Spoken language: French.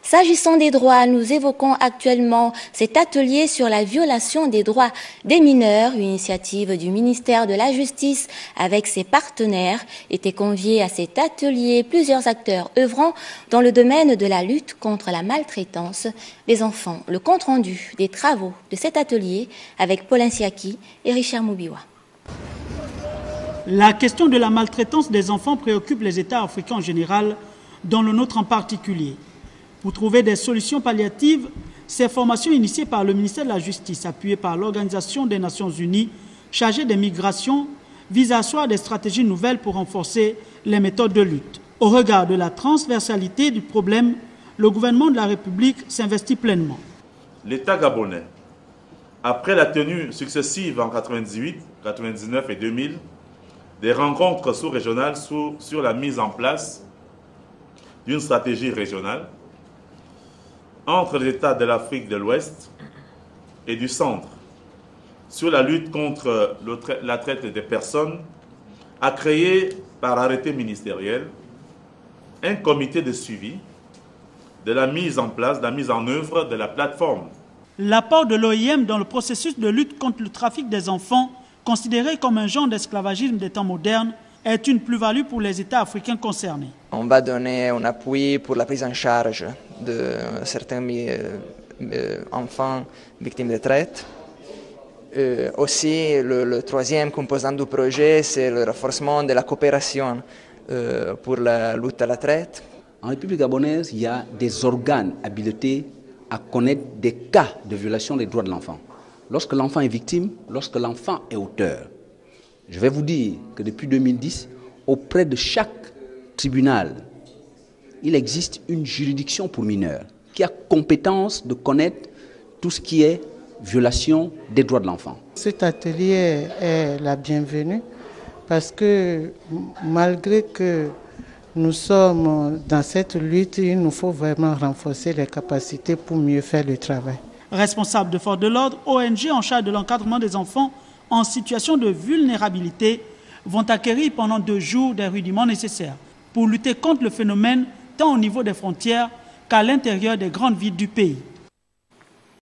S'agissant des droits, nous évoquons actuellement cet atelier sur la violation des droits des mineurs, une initiative du ministère de la Justice avec ses partenaires. Étaient conviés à cet atelier plusieurs acteurs œuvrant dans le domaine de la lutte contre la maltraitance des enfants. Le compte-rendu des travaux de cet atelier avec Paulin Siaki et Richard Moubiwa. La question de la maltraitance des enfants préoccupe les États africains en général, dont le nôtre en particulier. Pour trouver des solutions palliatives, ces formations initiées par le ministère de la Justice, appuyées par l'Organisation des Nations Unies, chargée des migrations, visent à asseoir des stratégies nouvelles pour renforcer les méthodes de lutte. Au regard de la transversalité du problème, le gouvernement de la République s'investit pleinement. L'État gabonais, après la tenue successive en 1998, 1999 et 2000, des rencontres sous-régionales sur la mise en place d'une stratégie régionale, entre les États de l'Afrique de l'Ouest et du Centre sur la lutte contre la traite des personnes, a créé par arrêté ministériel un comité de suivi de la mise en place, de la mise en œuvre de la plateforme. L'apport de l'OIM dans le processus de lutte contre le trafic des enfants, considéré comme un genre d'esclavagisme des temps modernes, est une plus-value pour les États africains concernés. On va donner un appui pour la prise en charge de certains enfants victimes de traite. Aussi, le troisième composant du projet, c'est le renforcement de la coopération pour la lutte à la traite. En République gabonaise, il y a des organes habilités à connaître des cas de violation des droits de l'enfant. Lorsque l'enfant est victime, lorsque l'enfant est auteur. Je vais vous dire que depuis 2010, auprès de chaque tribunal, il existe une juridiction pour mineurs qui a compétence de connaître tout ce qui est violation des droits de l'enfant. Cet atelier est la bienvenue parce que malgré que nous sommes dans cette lutte, il nous faut vraiment renforcer les capacités pour mieux faire le travail. Responsables de force de l'ordre, ONG en charge de l'encadrement des enfants en situation de vulnérabilité vont acquérir pendant 2 jours des rudiments nécessaires pour lutter contre le phénomène tant au niveau des frontières qu'à l'intérieur des grandes villes du pays.